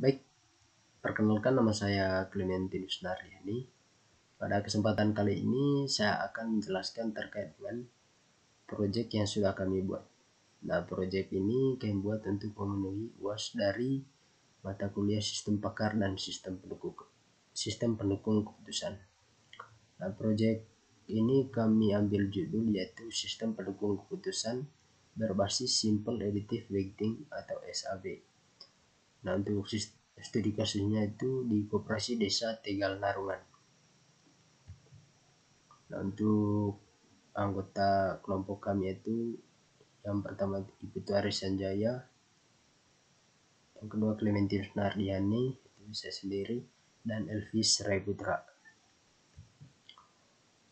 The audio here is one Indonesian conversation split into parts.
Baik, perkenalkan nama saya Clementinus Naryani. Pada kesempatan kali ini saya akan menjelaskan terkait dengan proyek yang sudah kami buat. Nah, proyek ini kami buat untuk memenuhi UAS dari mata kuliah Sistem Pakar dan Sistem Pendukung Keputusan. Nah, proyek ini kami ambil judul yaitu Sistem Pendukung Keputusan berbasis Simple Additive Weighting atau SAB. Nah, untuk studi kasusnya itu di Koperasi Desa Tegal Narungan. Nah, untuk anggota kelompok kami itu yang pertama Iputu Aris Sanjaya, yang kedua Clementinus Nardiani, itu saya sendiri, dan Elvis Raiputra.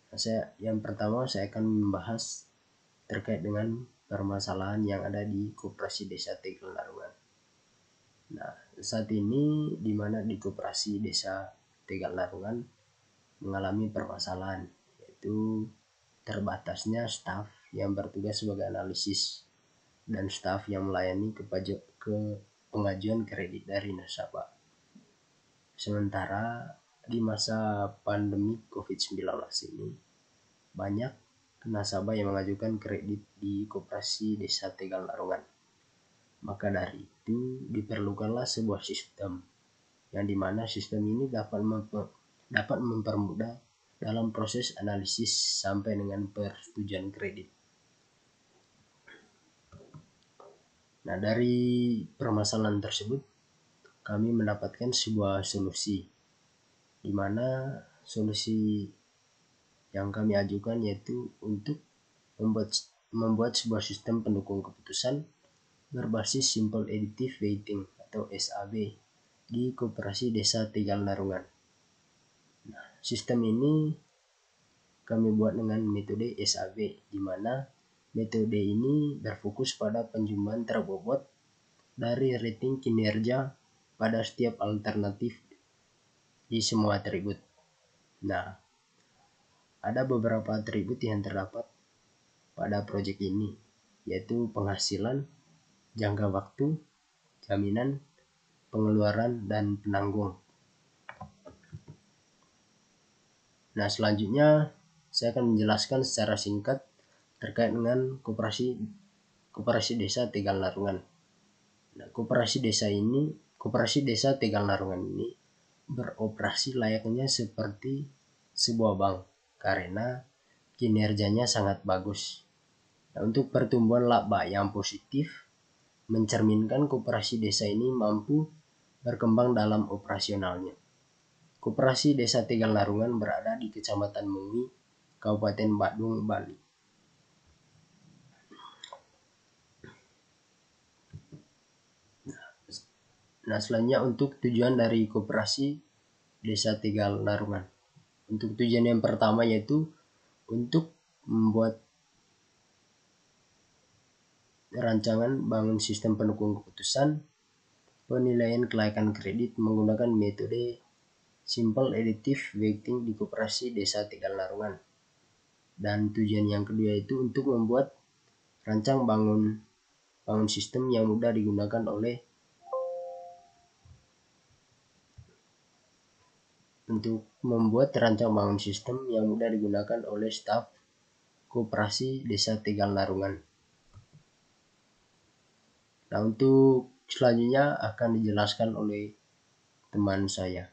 Nah, yang pertama saya akan membahas terkait dengan permasalahan yang ada di Koperasi Desa Tegal Narungan. Nah, saat ini di mana di Koperasi Desa Tegal Narungan mengalami permasalahan, yaitu terbatasnya staf yang bertugas sebagai analisis dan staf yang melayani ke pengajuan kredit dari nasabah. Sementara di masa pandemi COVID-19 ini banyak nasabah yang mengajukan kredit di Koperasi Desa Tegal Narungan. Maka dari itu diperlukanlah sebuah sistem yang dimana sistem ini dapat mempermudah dalam proses analisis sampai dengan persetujuan kredit. Nah, dari permasalahan tersebut kami mendapatkan sebuah solusi, di mana solusi yang kami ajukan yaitu untuk membuat sebuah sistem pendukung keputusan berbasis Simple Additive Weighting atau SAB di Koperasi Desa Tegal Narungan. Nah, sistem ini kami buat dengan metode SAB, di mana metode ini berfokus pada penjumlahan terbobot dari rating kinerja pada setiap alternatif di semua atribut. Nah, ada beberapa atribut yang terdapat pada proyek ini, yaitu penghasilan, jangka waktu, jaminan, pengeluaran, dan penanggung. Nah, selanjutnya saya akan menjelaskan secara singkat terkait dengan Koperasi Desa Tegal Narungan. Nah, Koperasi Desa Tegal Narungan ini beroperasi layaknya seperti sebuah bank karena kinerjanya sangat bagus. Nah, untuk pertumbuhan laba yang positif mencerminkan koperasi desa ini mampu berkembang dalam operasionalnya. Koperasi Desa Tegal Narungan berada di Kecamatan Mungwi, Kabupaten Badung, Bali. Nah, selanjutnya untuk tujuan dari Koperasi Desa Tegal Narungan. Untuk tujuan yang pertama yaitu untuk membuat rancangan bangun sistem pendukung keputusan penilaian kelayakan kredit menggunakan metode Simple Additive Weighting di Koperasi Desa Tegal Narungan. Dan tujuan yang kedua itu untuk membuat rancang bangun sistem yang mudah digunakan oleh staf Koperasi Desa Tegal Narungan. Nah, untuk selanjutnya akan dijelaskan oleh teman saya.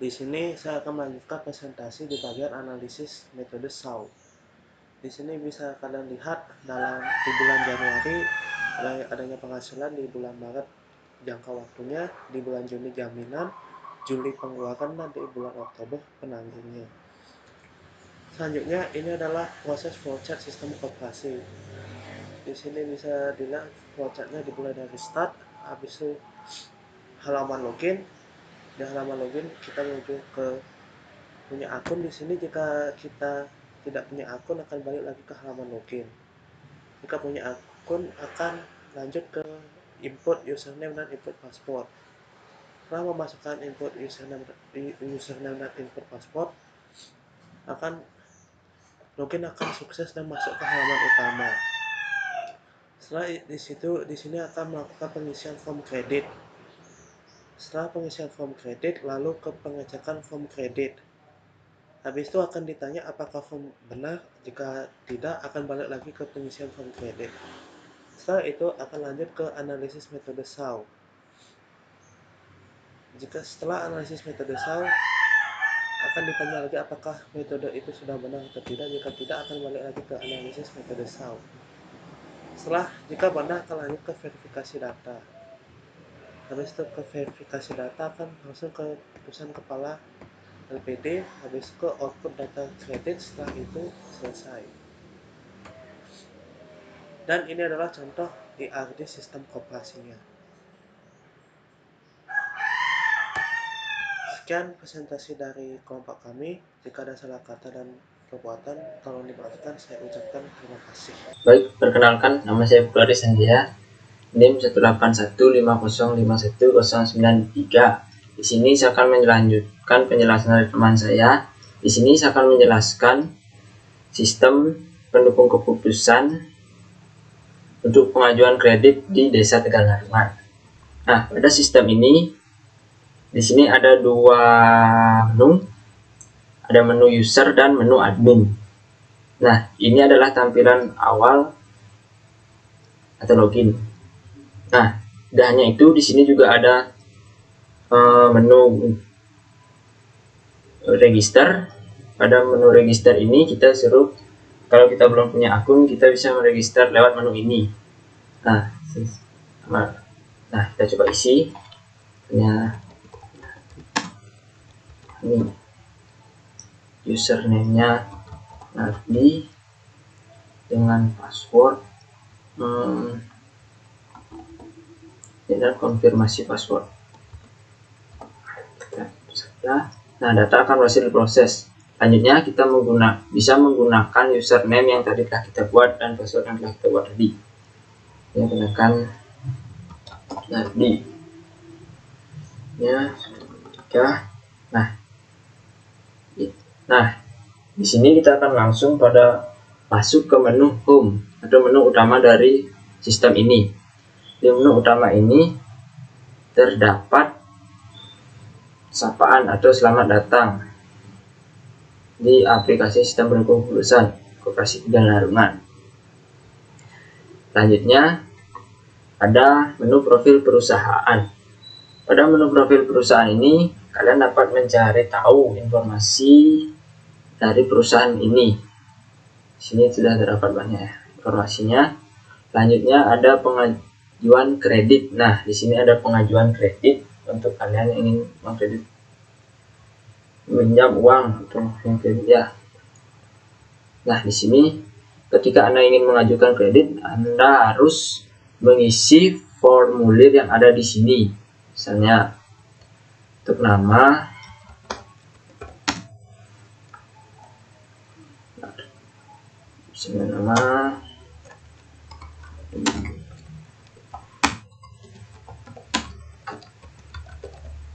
Di sini saya akan melanjutkan presentasi di bagian analisis metode SAW. Di sini bisa kalian lihat di bulan Januari adanya penghasilan, di bulan Maret jangka waktunya, di bulan Juni jaminan, Juli pengeluaran, dan di bulan Oktober penanggungnya. Selanjutnya ini adalah proses flowchart sistem koperasi. Di sini bisa dilihat flowchartnya dimulai dari start, habis itu halaman login. Di halaman login kita menuju ke punya akun. Di sini jika kita tidak punya akun akan balik lagi ke halaman login. Jika punya akun akan lanjut ke input username dan input password. Setelah memasukkan input username dan input password, login akan sukses dan masuk ke halaman utama. Setelah di sini akan melakukan pengisian form kredit. Setelah pengisian form kredit, lalu ke pengecekan form kredit. Habis itu akan ditanya apakah form benar. Jika tidak, akan balik lagi ke pengisian form kredit. Setelah itu akan lanjut ke analisis metode SAW. Jika setelah analisis metode SAW, akan ditanya lagi apakah metode itu sudah benar atau tidak. Jika tidak, akan balik lagi ke analisis metode SAW. Jika benar, akan lanjut ke verifikasi data. Habis itu ke verifikasi data, akan langsung ke keputusan kepala LPD, habis ke output data kredit. Setelah itu selesai. Dan ini adalah contoh IRD sistem koperasinya. Sekian presentasi dari kelompok kami. Jika ada salah kata dan perbuatan, tolong dimaafkan. Saya ucapkan terima kasih. Baik, perkenalkan, nama saya Bukari Sandia, NIM 18150510993. Di sini saya akan melanjutkan penjelasan dari teman saya. Di sini saya akan menjelaskan sistem pendukung keputusan untuk pengajuan kredit di Desa Tegalarungan. Nah, pada sistem ini, di sini ada dua menu, ada menu user dan menu admin. Nah, ini adalah tampilan awal atau login. Nah, tidak hanya itu, di sini juga ada menu register. Pada menu register ini kita suruh, kalau kita belum punya akun, kita bisa meregister lewat menu ini. Nah, kita coba isi. Ini username-nya Nardi dengan password dan konfirmasi password. Nah, data akan berhasil diproses. Selanjutnya kita bisa menggunakan username yang tadi telah kita buat dan password yang telah kita buat tadi. Ya, gunakan Nardi. Ya, Nah, di sini kita akan langsung masuk ke menu home atau menu utama dari sistem ini. Di menu utama ini terdapat sapaan atau selamat datang di aplikasi sistem pendukung keputusan Koperasi Tegalarungan. Selanjutnya ada menu profil perusahaan. Pada menu profil perusahaan ini kalian dapat mencari tahu informasi dari perusahaan ini. Di sini sudah terdapat banyak informasinya. Selanjutnya ada pengajuan kredit. Nah, di sini ada pengajuan kredit untuk kalian yang ingin mengkredit, meminjam uang atau kredit ya. Nah, di sini ketika Anda ingin mengajukan kredit, Anda harus mengisi formulir yang ada di sini. Misalnya untuk nama,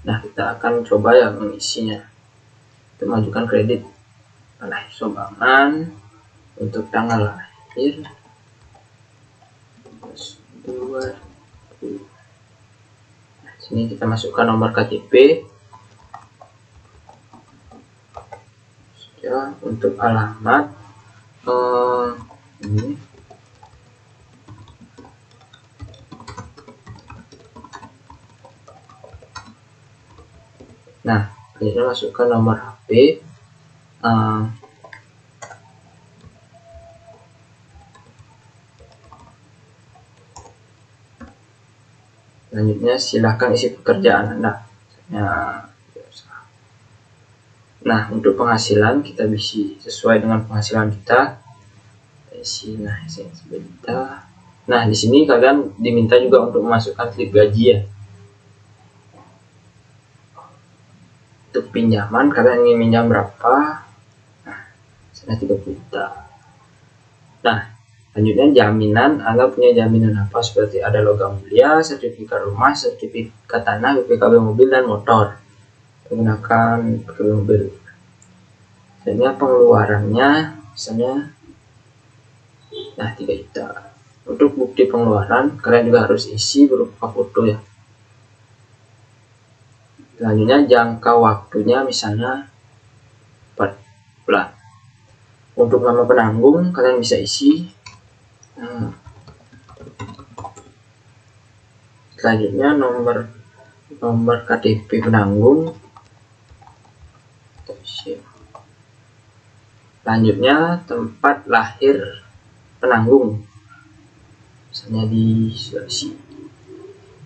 nah kita akan coba ya mengisinya untuk mengajukan kredit. Nah, sumbangan untuk tanggal lahir 2. Nah, sini kita masukkan nomor KTP ya. Untuk alamat ini. Nah, selanjutnya masukkan nomor HP. Selanjutnya silahkan isi pekerjaan Anda. Nah, untuk penghasilan kita bisa sesuai dengan penghasilan kita. Nah, di sini kalian diminta juga untuk memasukkan slip gaji ya. Untuk pinjaman, kalian ingin minjam berapa? Nah, sana 30 juta. Nah, selanjutnya jaminan, Anda punya jaminan apa? Seperti ada logam mulia, sertifikat rumah, sertifikat tanah, BPKB mobil dan motor. Menggunakan BPKB mobil. Selanjutnya pengeluarannya, misalnya, nah 3 juta. Untuk bukti pengeluaran, kalian juga harus isi berupa foto ya. Selanjutnya jangka waktunya misalnya 4 bulan. Untuk nama penanggung kalian bisa isi. Selanjutnya nomor KTP penanggung. Selanjutnya tempat lahir penanggung, misalnya di Sulawesi.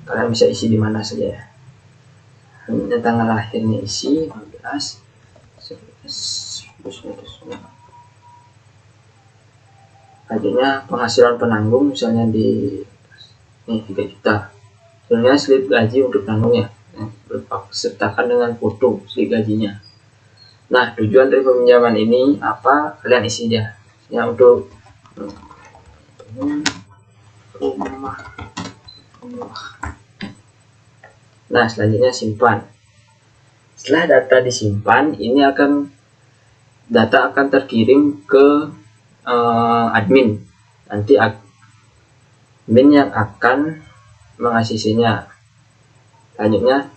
Kalian bisa isi di mana saja ya. Selanjutnya tanggal lahirnya isi 15 11. Selanjutnya penghasilan penanggung misalnya di 3 juta. Selanjutnya slip gaji untuk penanggungnya, sertakan dengan foto slip gajinya. Nah, tujuan dari peminjaman ini apa? Kalian isi aja. Ya, untuk rumah. Nah, selanjutnya simpan. Setelah data disimpan, ini data akan terkirim ke admin. Nanti admin yang akan mengaksesinya. Selanjutnya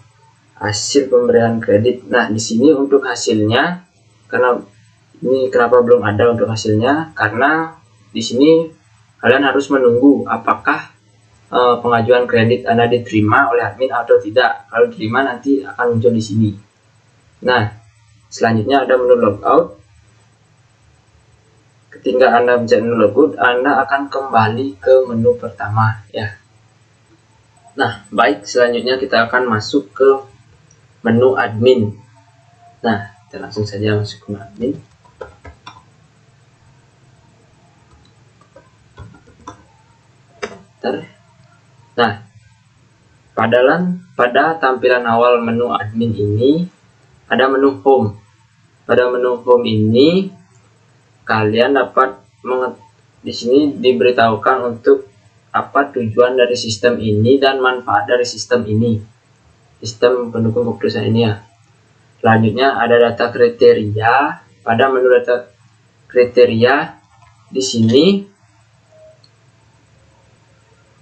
hasil pemberian kredit. Nah, di sini untuk hasilnya, kenapa belum ada untuk hasilnya? Karena di sini kalian harus menunggu apakah pengajuan kredit Anda diterima oleh admin atau tidak. Kalau diterima nanti akan muncul di sini. Nah, selanjutnya ada menu logout. Ketika Anda mencet menu logout, Anda akan kembali ke menu pertama ya. Nah, baik, selanjutnya kita akan masuk ke menu admin. Nah, kita langsung saja masuk ke menu admin. Nah, pada tampilan awal menu admin ini ada menu home. Pada menu home ini kalian dapat di sini diberitahukan untuk apa tujuan dari sistem ini dan manfaat dari sistem ini, sistem pendukung keputusan ini ya. Selanjutnya ada data kriteria. Pada menu data kriteria di sini,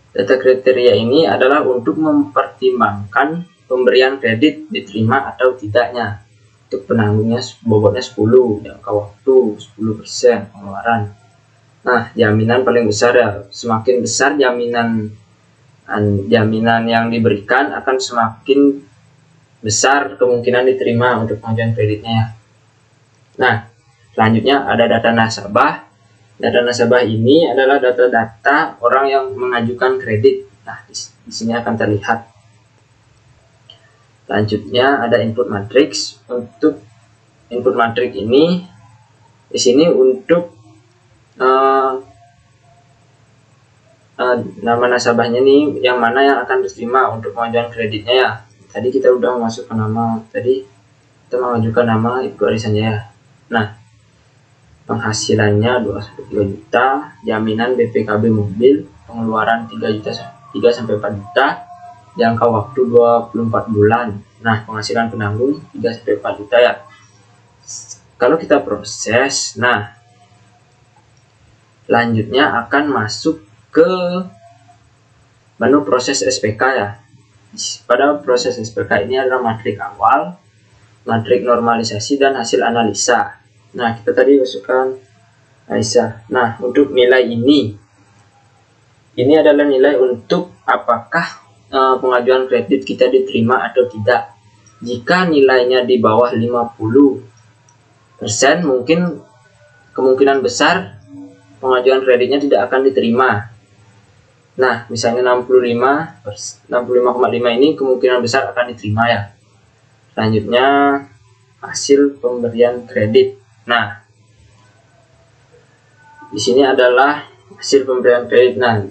data kriteria ini adalah untuk mempertimbangkan pemberian kredit diterima atau tidaknya. Untuk penanggungnya bobotnya 10, jangka waktu 10%, pengeluaran. Nah, jaminan paling besar ya, semakin besar jaminan yang diberikan akan semakin besar kemungkinan diterima untuk pengajuan kreditnya. Nah, selanjutnya ada data nasabah. Data nasabah ini adalah data-data orang yang mengajukan kredit. Nah, di sini akan terlihat. Selanjutnya ada input matrix. Untuk input matrix ini di sini untuk nama nasabahnya nih yang mana yang akan diterima untuk pengajuan kreditnya ya. Tadi kita udah masuk ke nama, tadi kita mengajukan nama ibu arisannya ya. Nah, penghasilannya 2-3 juta, jaminan BPKB mobil, pengeluaran 3 sampai 4 juta, jangka waktu 24 bulan. Nah, penghasilan penanggung 3 sampai 4 juta ya. Kalau kita proses, nah selanjutnya akan masuk ke menu proses SPK ya. Pada proses SPK ini adalah matrik awal, matrik normalisasi, dan hasil analisa. Nah, kita tadi masukkan analisa. Nah, untuk nilai ini adalah nilai untuk apakah pengajuan kredit kita diterima atau tidak. Jika nilainya di bawah 50%, mungkin kemungkinan besar pengajuan kreditnya tidak akan diterima. Nah, misalnya 65,5 ini kemungkinan besar akan diterima ya. Selanjutnya hasil pemberian kredit. Nah, di sini adalah hasil pemberian kredit. Nah,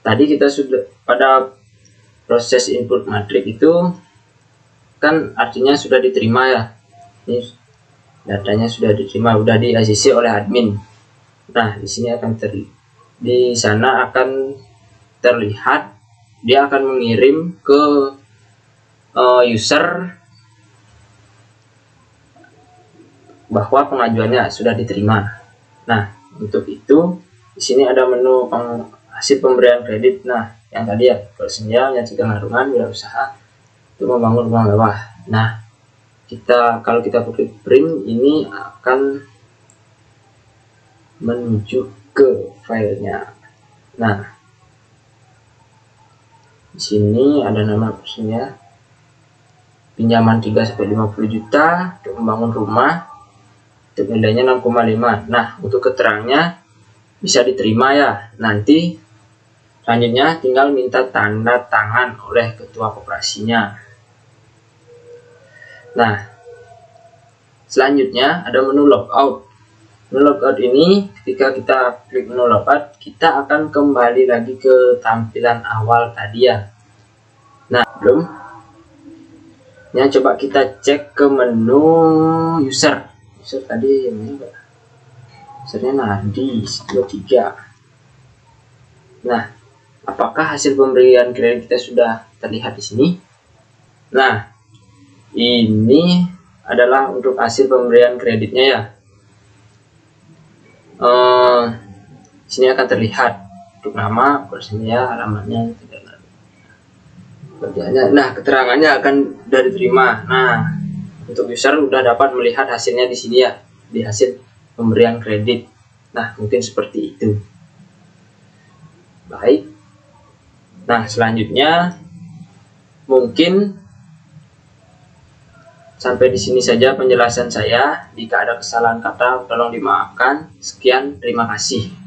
tadi kita sudah pada proses input matrik itu kan artinya sudah diterima ya. Ini datanya sudah diterima, sudah di ACC oleh admin. Nah, di sini di sana akan terlihat, dia akan mengirim ke user bahwa pengajuannya sudah diterima. Nah, untuk itu di sini ada menu hasil pemberian kredit. Nah, yang tadi ya, persenjataan, mencegah pengarungan, wirausaha, itu membangun rumah mewah. Nah, kalau kita klik print, ini akan menuju ke filenya. Nah, di sini ada nama perusahaannya, pinjaman 3-50 juta untuk membangun rumah, untuk nilainya 6,5. Nah, untuk keterangannya bisa diterima ya. Nanti selanjutnya tinggal minta tanda tangan oleh ketua koperasinya. Nah, selanjutnya ada menu logout. Menu logout ini ketika kita klik menu logout, kita akan kembali lagi ke tampilan awal tadi ya. Nah, belum. Ya, coba kita cek ke menu user. User tadi yang mana, Pak? Usernya Nardi 23. Nah, apakah hasil pemberian kredit kita sudah terlihat di sini? Nah, ini adalah untuk hasil pemberian kreditnya ya. Sini akan terlihat untuk nama, perusahaannya, alamatnya, nah, keterangannya akan sudah diterima. Nah, untuk user sudah dapat melihat hasilnya di sini ya, di hasil pemberian kredit. Nah, mungkin seperti itu. Baik. Nah, selanjutnya mungkin sampai di sini saja penjelasan saya. Jika ada kesalahan kata, tolong dimaafkan. Sekian, terima kasih.